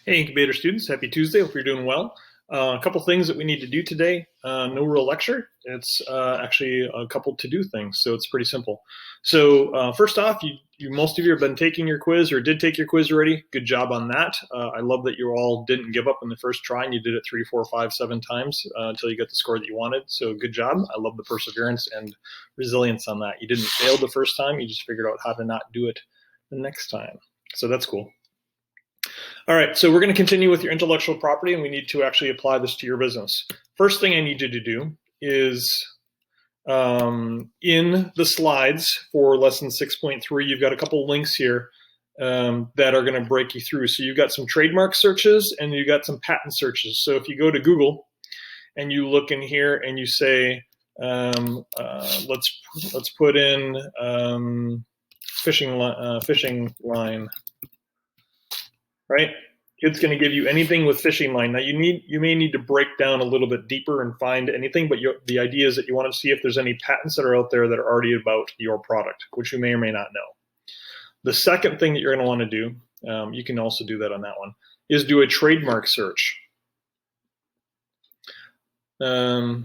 Hey, Incubator students, happy Tuesday. Hope you're doing well. A couple things that we need to do today. No real lecture. It's actually a couple to-do things, so it's pretty simple. So first off, most of you have been taking your quiz or did take your quiz already. Good job on that. I love that you all didn't give up in the first try and you did it 3, 4, 5, 7 times until you got the score that you wanted. So good job. I love the perseverance and resilience on that. You didn't fail the first time. You just figured out how to not do it the next time. So that's cool. All right, so we're going to continue with your intellectual property, and we need to actually apply this to your business. First thing I need you to do is in the slides for lesson 6.3, you've got a couple links here that are going to break you through. So you've got some trademark searches and you've got some patent searches. So if you go to Google and you look in here and you say, let's put in fishing line, right? It's going to give you anything with fishing line. Now you may need to break down a little bit deeper and find anything, but the idea is that you want to see if there's any patents that are out there that are already about your product, which you may or may not know. The second thing that you're going to want to do, you can also do that on that one, is do a trademark search. Let's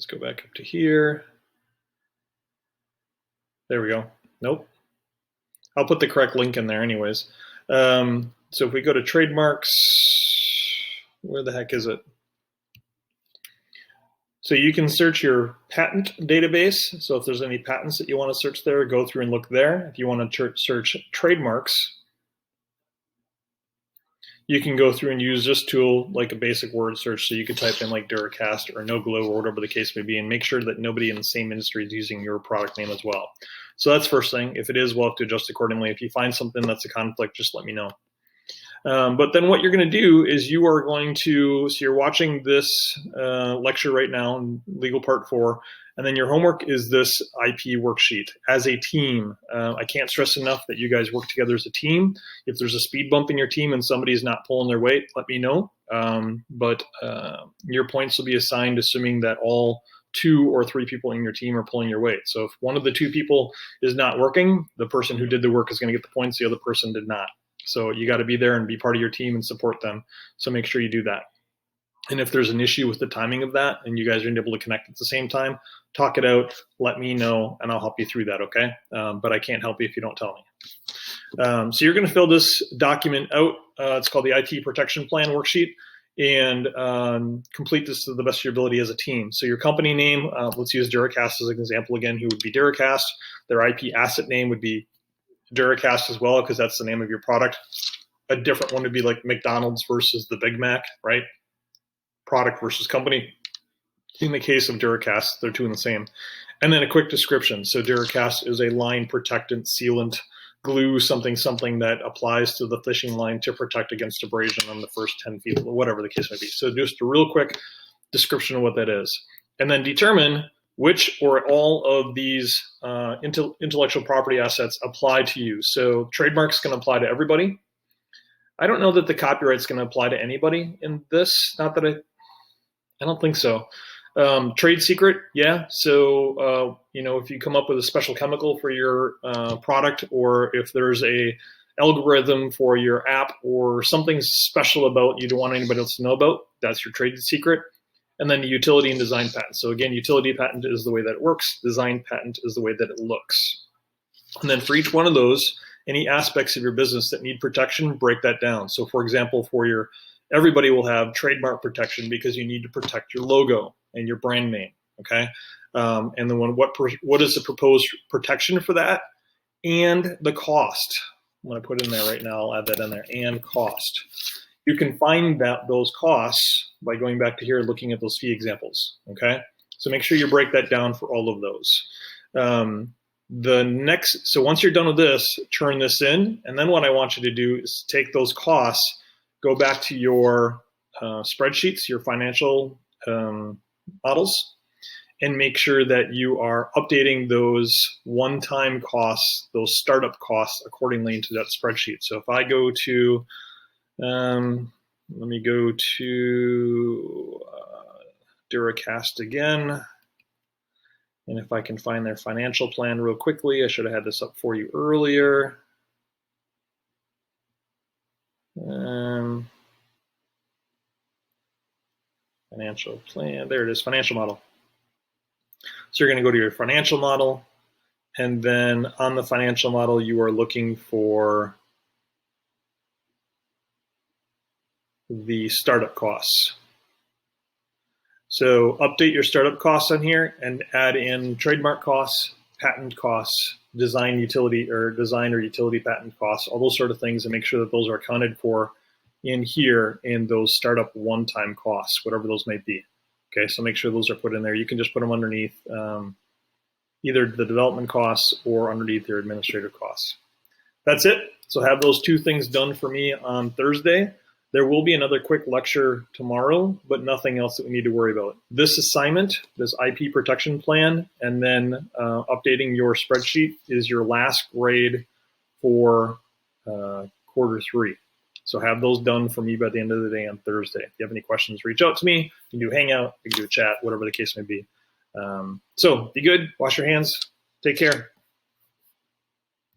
go back up to here. There we go. Nope. I'll put the correct link in there anyways. So if we go to trademarks, where the heck is it? So you can search your patent database. So if there's any patents that you want to search there, go through and look there. If you want to search trademarks, you can go through and use this tool like a basic word search. So you could type in like Duracast or No Glow or whatever the case may be and make sure that nobody in the same industry is using your product name as well. So that's first thing. If it is, we'll have to adjust accordingly. If you find something that's a conflict, just let me know. But then what you're going to do is you are going to, so you're watching this lecture right now in Legal Part 4, and then your homework is this IP worksheet as a team. I can't stress enough that you guys work together as a team. If there's a speed bump in your team and somebody's not pulling their weight, let me know. But your points will be assigned assuming that all 2 or 3 people in your team are pulling your weight. So if one of the 2 people is not working, the person who did the work is going to get the points, the other person did not. So you got to be there and be part of your team and support them. So make sure you do that. And if there's an issue with the timing of that and you guys aren't able to connect at the same time, talk it out, let me know, and I'll help you through that, okay? But I can't help you if you don't tell me. So you're going to fill this document out. It's called the IT Protection Plan Worksheet, and complete this to the best of your ability as a team. So your company name, let's use Duracast as an example again. Who would be Duracast? Their IP asset name would be Duracast as well, because that's the name of your product. A different one would be like McDonald's versus the Big Mac, right? Product versus company. In the case of Duracast, they're 2 in the same. And then a quick description. So Duracast is a line protectant, sealant, glue, something that applies to the fishing line to protect against abrasion on the first 10 feet, or whatever the case may be. So just a real quick description of what that is. And then determine which or all of these intellectual property assets apply to you. So trademarks can apply to everybody. I don't know that the copyright's going to apply to anybody in this. Not that I don't think so. Trade secret, yeah. So if you come up with a special chemical for your product, or if there's a algorithm for your app or something special about you don't want anybody else to know about, that's your trade secret. And then the utility and design patent. So again, utility patent is the way that it works. Design patent is the way that it looks. And then for each one of those, any aspects of your business that need protection, break that down. So for example, everybody will have trademark protection because you need to protect your logo and your brand name, okay? And then what is the proposed protection for that? And the cost. I'm gonna put in there right now, I'll add that in there, and cost. You can find those costs by going back to here and looking at those fee examples, okay? So make sure you break that down for all of those. So once you're done with this, turn this in, and then what I want you to do is take those costs, go back to your spreadsheets, your financial models, and make sure that you are updating those one-time costs, those startup costs accordingly into that spreadsheet. So if I go to let me go to Duracast again. And if I can find their financial plan real quickly, I should have had this up for you earlier. Financial plan, there it is, financial model. So you're going to go to your financial model, and then on the financial model, you are looking for the startup costs. So update your startup costs on here and add in trademark costs, patent costs, design or utility patent costs, all those sort of things, and make sure that those are accounted for in here in those startup one-time costs, whatever those may be. Okay, so make sure those are put in there. You can just put them underneath either the development costs or underneath your administrative costs. That's it. So have those two things done for me on Thursday. There will be another quick lecture tomorrow, but nothing else that we need to worry about. This assignment, this IP protection plan, and then updating your spreadsheet is your last grade for Q3. So have those done for me by the end of the day on Thursday. If you have any questions, reach out to me. You can do Hangout, you can do a chat, whatever the case may be. So be good, wash your hands, take care.